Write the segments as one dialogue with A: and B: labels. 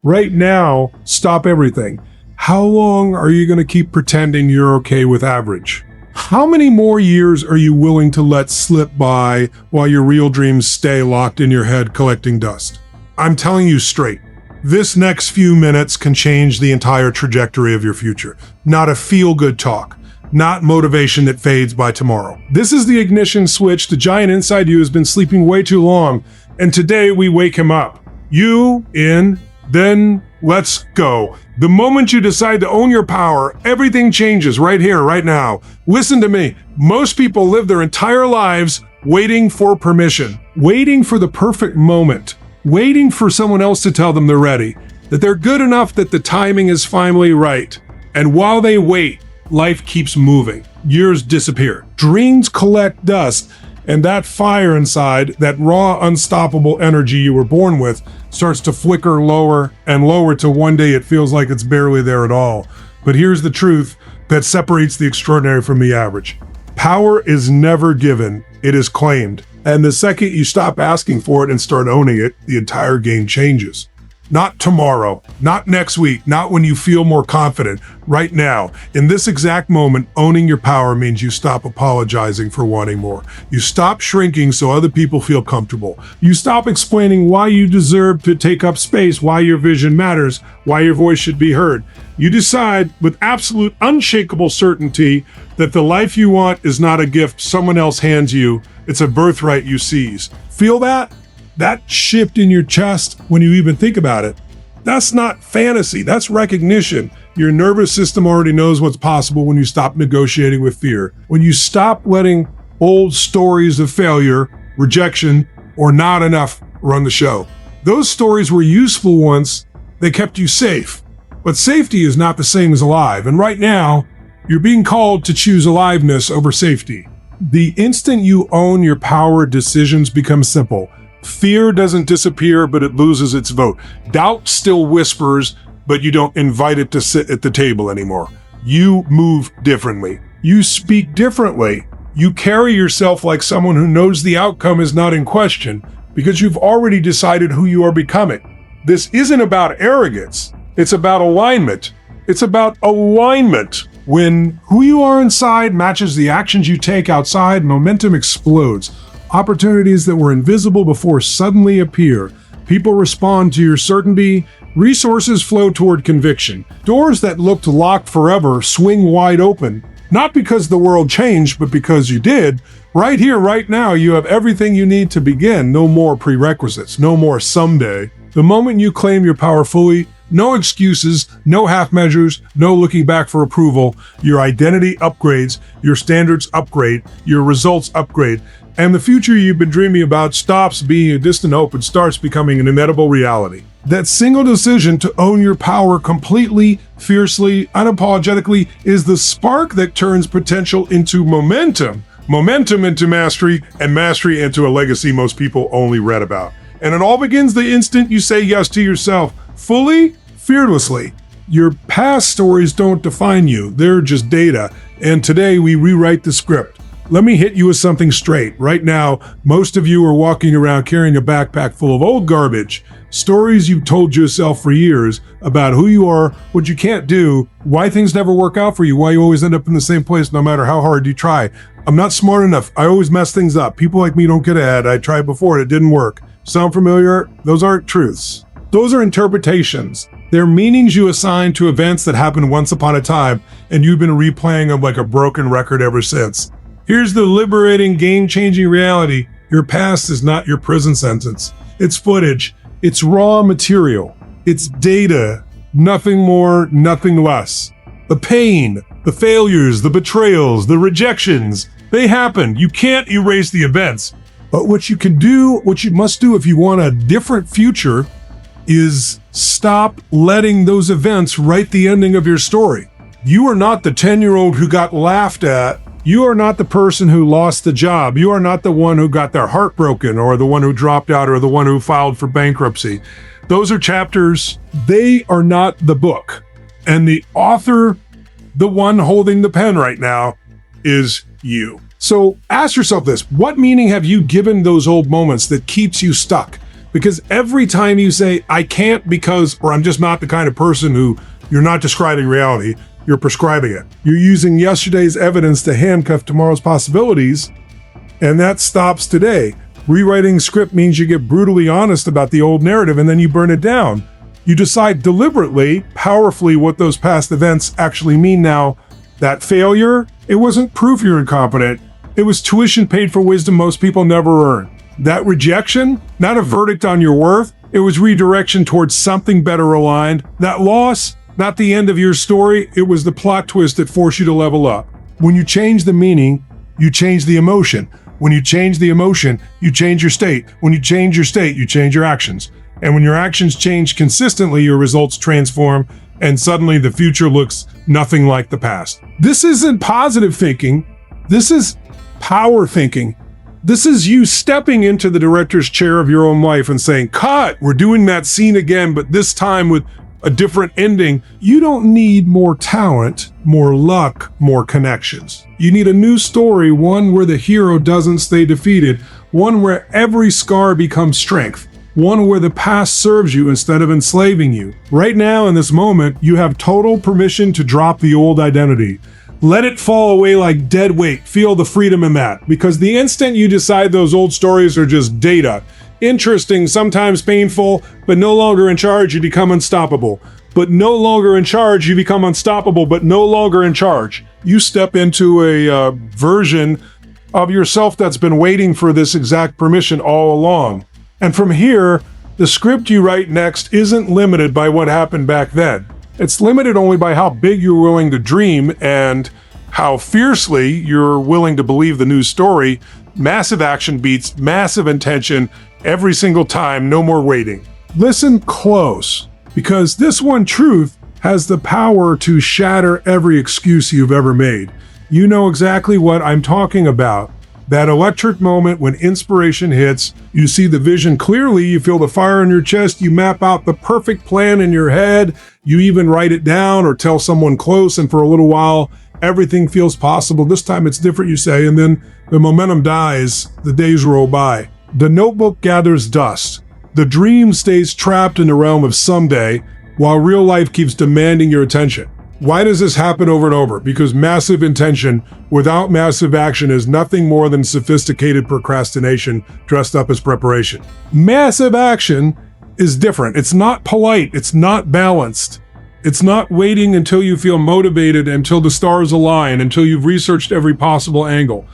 A: Right now, stop everything. How long are you going to keep pretending you're okay with average? How many more years are you willing to let slip by while your real dreams stay locked in your head collecting dust? I'm telling you straight, this next few minutes can change the entire trajectory of your future. Not a feel-good talk, not motivation that fades by tomorrow. This is the ignition switch. The giant inside you has been sleeping way too long, and today we wake him up. You in, then let's go. The moment you decide to own your power, everything changes right here, right now. Listen to me. Most people live their entire lives waiting for permission, waiting for the perfect moment, waiting for someone else to tell them they're ready, that they're good enough, that the timing is finally right. And while they wait, life keeps moving. Years disappear. Dreams collect dust, and that fire inside, that raw, unstoppable energy you were born with, starts to flicker lower and lower till one day it feels like it's barely there at all. But here's the truth that separates the extraordinary from the average. Power is never given, it is claimed. And the second you stop asking for it and start owning it, the entire game changes. Not tomorrow, not next week, not when you feel more confident. Right now, in this exact moment, owning your power means you stop apologizing for wanting more. You stop shrinking so other people feel comfortable. You stop explaining why you deserve to take up space, why your vision matters, why your voice should be heard. You decide with absolute unshakable certainty that the life you want is not a gift someone else hands you, it's a birthright you seize. Feel that? That shift in your chest when you even think about it, that's not fantasy, that's recognition. Your nervous system already knows what's possible when you stop negotiating with fear. When you stop letting old stories of failure, rejection, or not enough run the show. Those stories were useful once, they kept you safe. But safety is not the same as alive, and right now, you're being called to choose aliveness over safety. The instant you own your power, decisions become simple. Fear doesn't disappear, but it loses its vote. Doubt still whispers, but you don't invite it to sit at the table anymore. You move differently. You speak differently. You carry yourself like someone who knows the outcome is not in question because you've already decided who you are becoming. This isn't about arrogance. It's about alignment. It's about alignment. When who you are inside matches the actions you take outside, momentum explodes. Opportunities that were invisible before suddenly appear. People respond to your certainty. Resources flow toward conviction. Doors that looked locked forever swing wide open. Not because the world changed, but because you did. Right here, right now, you have everything you need to begin. No more prerequisites. No more someday. The moment you claim your power fully, no excuses, no half measures, no looking back for approval. Your identity upgrades, your standards upgrade, your results upgrade, and the future you've been dreaming about stops being a distant hope and starts becoming an inevitable reality. That single decision to own your power completely, fiercely, unapologetically is the spark that turns potential into momentum, momentum into mastery, and mastery into a legacy most people only read about. And it all begins the instant you say yes to yourself, fully, fearlessly. Your past stories don't define you, they're just data, and today we rewrite the script. Let me hit you with something straight. Right now, most of you are walking around carrying a backpack full of old garbage, stories you've told yourself for years about who you are, what you can't do, why things never work out for you, why you always end up in the same place no matter how hard you try. I'm not smart enough. I always mess things up. People like me don't get ahead. I tried before and it didn't work. Sound familiar? Those aren't truths. Those are interpretations. They're meanings you assign to events that happened once upon a time, and you've been replaying them like a broken record ever since. Here's the liberating, game-changing reality. Your past is not your prison sentence. It's footage. It's raw material. It's data. Nothing more, nothing less. The pain, the failures, the betrayals, the rejections, they happened. You can't erase the events. But what you can do, what you must do if you want a different future, is stop letting those events write the ending of your story. You are not the 10-year-old who got laughed at. You are not the person who lost the job. You are not the one who got their heart broken or the one who dropped out or the one who filed for bankruptcy. Those are chapters. They are not the book. And the author, the one holding the pen right now, is you. So ask yourself this: what meaning have you given those old moments that keeps you stuck? Because every time you say, I can't because, or I'm just not the kind of person who, you're not describing reality, you're prescribing it. You're using yesterday's evidence to handcuff tomorrow's possibilities, and that stops today. Rewriting script means you get brutally honest about the old narrative and then you burn it down. You decide deliberately, powerfully what those past events actually mean now. That failure, it wasn't proof you're incompetent. It was tuition paid for wisdom most people never earn. That rejection, not a verdict on your worth, it was redirection towards something better aligned. That loss, not the end of your story, it was the plot twist that forced you to level up. When you change the meaning, you change the emotion. When you change the emotion, you change your state. When you change your state, you change your actions. And when your actions change consistently, your results transform, and suddenly the future looks nothing like the past. This isn't positive thinking. This is power thinking. This is you stepping into the director's chair of your own life and saying, cut, we're doing that scene again, but this time with a different ending. You don't need more talent, more luck, more connections. You need a new story, one where the hero doesn't stay defeated, one where every scar becomes strength, one where the past serves you instead of enslaving you. Right now, in this moment, you have total permission to drop the old identity. Let it fall away like dead weight. Feel the freedom in that. Because the instant you decide those old stories are just data, interesting, sometimes painful, but no longer in charge, you become unstoppable. But no longer in charge, you become unstoppable, but no longer in charge. You step into a version of yourself that's been waiting for this exact permission all along. And from here, the script you write next isn't limited by what happened back then. It's limited only by how big you're willing to dream and how fiercely you're willing to believe the new story. Massive action beats massive intention every single time, no more waiting. Listen close, because this one truth has the power to shatter every excuse you've ever made. You know exactly what I'm talking about. That electric moment when inspiration hits, you see the vision clearly, you feel the fire in your chest, you map out the perfect plan in your head, you even write it down or tell someone close, and for a little while, everything feels possible. This time it's different, you say, and then the momentum dies, the days roll by. The notebook gathers dust. The dream stays trapped in the realm of someday, while real life keeps demanding your attention. Why does this happen over and over? Because massive intention without massive action is nothing more than sophisticated procrastination dressed up as preparation. Massive action is different. It's not polite. It's not balanced. It's not waiting until you feel motivated, until the stars align, until you've researched every possible angle,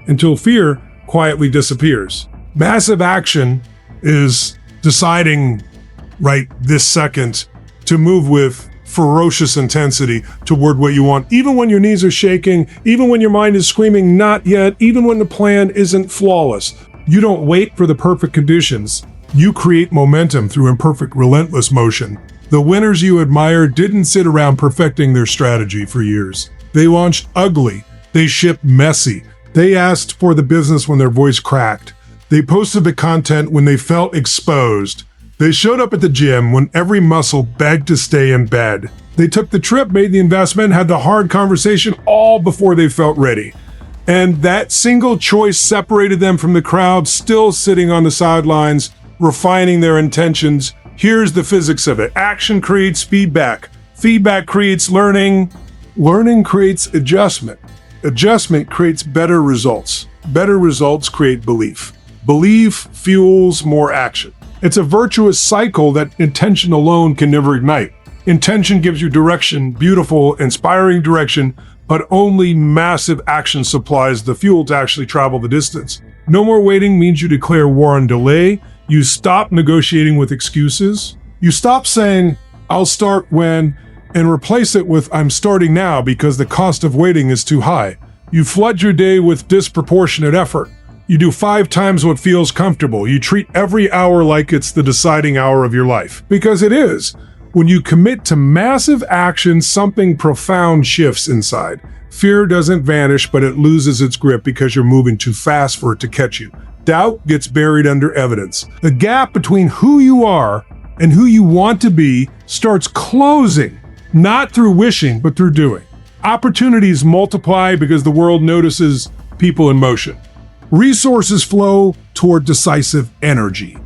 A: until fear quietly disappears. Massive action is deciding right this second to move with ferocious intensity toward what you want, even when your knees are shaking, even when your mind is screaming, not yet, even when the plan isn't flawless. You don't wait for the perfect conditions. You create momentum through imperfect, relentless motion. The winners you admire didn't sit around perfecting their strategy for years. They launched ugly. They shipped messy. They asked for the business when their voice cracked. They posted the content when they felt exposed. They showed up at the gym when every muscle begged to stay in bed. They took the trip, made the investment, had the hard conversation all before they felt ready. And that single choice separated them from the crowd still sitting on the sidelines, refining their intentions. Here's the physics of it. Action creates feedback. Feedback creates learning. Learning creates adjustment. Adjustment creates better results. Better results create belief. Belief fuels more action. It's a virtuous cycle that intention alone can never ignite. Intention gives you direction, beautiful, inspiring direction, but only massive action supplies the fuel to actually travel the distance. No more waiting means you declare war on delay. You stop negotiating with excuses. You stop saying, I'll start when, and replace it with, I'm starting now because the cost of waiting is too high. You flood your day with disproportionate effort. You do 5 times what feels comfortable. You treat every hour like it's the deciding hour of your life. Because it is. When you commit to massive action, something profound shifts inside. Fear doesn't vanish, but it loses its grip because you're moving too fast for it to catch you. Doubt gets buried under evidence. The gap between who you are and who you want to be starts closing, not through wishing, but through doing. Opportunities multiply because the world notices people in motion. Resources flow toward decisive energy.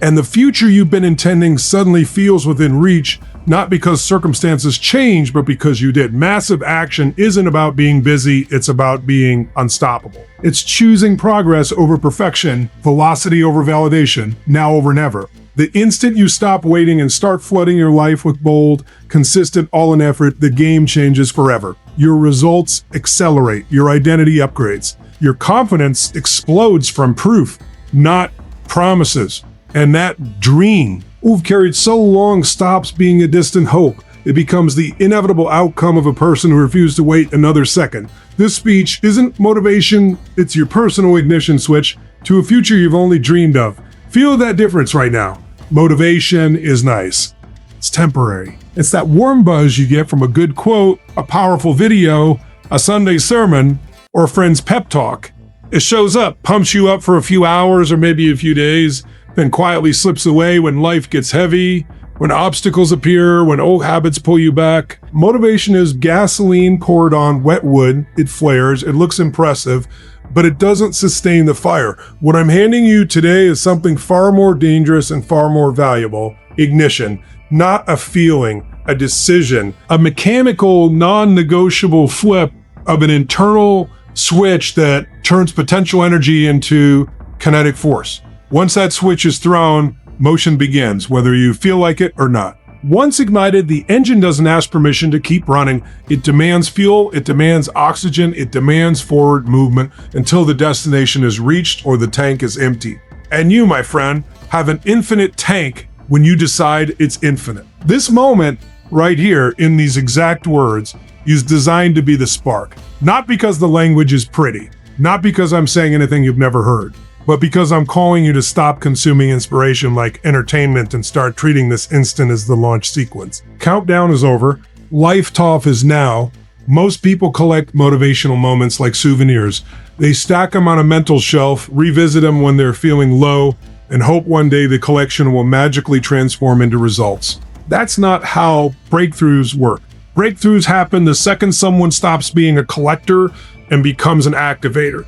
A: And the future you've been intending suddenly feels within reach, not because circumstances change, but because you did. Massive action isn't about being busy, it's about being unstoppable. It's choosing progress over perfection, velocity over validation, now over never. The instant you stop waiting and start flooding your life with bold, consistent, all-in effort, the game changes forever. Your results accelerate, your identity upgrades, your confidence explodes from proof, not promises. And that dream you've carried so long stops being a distant hope. It becomes the inevitable outcome of a person who refused to wait another second. This speech isn't motivation, it's your personal ignition switch to a future you've only dreamed of. Feel that difference right now. Motivation is nice. It's temporary. It's that warm buzz you get from a good quote, a powerful video, a Sunday sermon, or a friend's pep talk. It shows up, pumps you up for a few hours or maybe a few days, then quietly slips away when life gets heavy, when obstacles appear, when old habits pull you back. Motivation is gasoline poured on wet wood. It flares, it looks impressive, but it doesn't sustain the fire. What I'm handing you today is something far more dangerous and far more valuable: ignition. Not a feeling, a decision, a mechanical, non-negotiable flip of an internal switch that turns potential energy into kinetic force. Once that switch is thrown, motion begins, whether you feel like it or not. Once ignited, the engine doesn't ask permission to keep running. It demands fuel, it demands oxygen, it demands forward movement until the destination is reached or the tank is empty. And you, my friend, have an infinite tank when you decide it's infinite. This moment right here in these exact words is designed to be the spark. Not because the language is pretty, not because I'm saying anything you've never heard, but because I'm calling you to stop consuming inspiration like entertainment and start treating this instant as the launch sequence. Countdown is over. Life is now. Most people collect motivational moments like souvenirs. They stack them on a mental shelf, revisit them when they're feeling low, and hope one day the collection will magically transform into results. That's not how breakthroughs work. Breakthroughs happen the second someone stops being a collector and becomes an activator.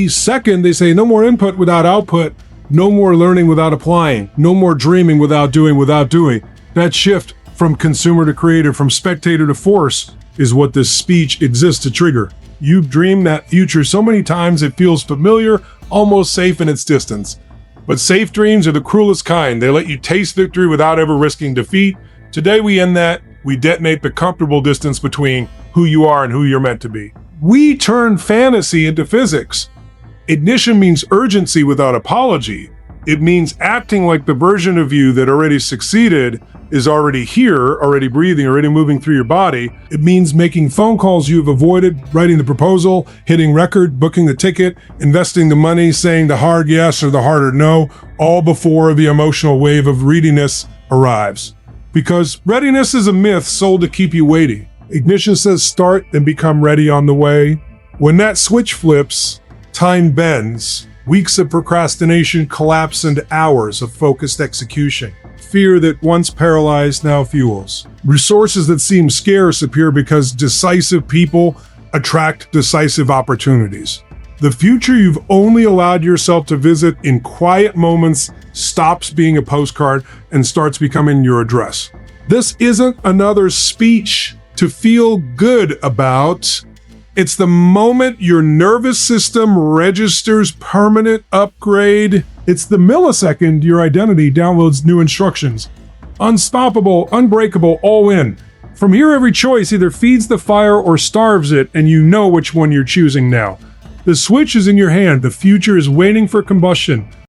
A: Second, they say no more input without output, no more learning without applying, no more dreaming without doing. That shift from consumer to creator, from spectator to force, is what this speech exists to trigger. You've dreamed that future so many times it feels familiar, almost safe in its distance. But safe dreams are the cruelest kind. They let you taste victory without ever risking defeat. Today we end that. We detonate the comfortable distance between who you are and who you're meant to be. We turn fantasy into physics. Ignition means urgency without apology. It means acting like the version of you that already succeeded is already here, already breathing, already moving through your body. It means making phone calls you've avoided, writing the proposal, hitting record, booking the ticket, investing the money, saying the hard yes or the harder no, all before the emotional wave of readiness arrives. Because readiness is a myth sold to keep you waiting. Ignition says start and become ready on the way. When that switch flips, time bends. Weeks of procrastination collapse into hours of focused execution. Fear that once paralyzed now fuels. Resources that seem scarce appear because decisive people attract decisive opportunities. The future you've only allowed yourself to visit in quiet moments stops being a postcard and starts becoming your address. This isn't another speech to feel good about. It's the moment your nervous system registers permanent upgrade. It's the millisecond your identity downloads new instructions. Unstoppable, unbreakable, all in. From here, every choice either feeds the fire or starves it, and you know which one you're choosing now. The switch is in your hand. The future is waiting for combustion.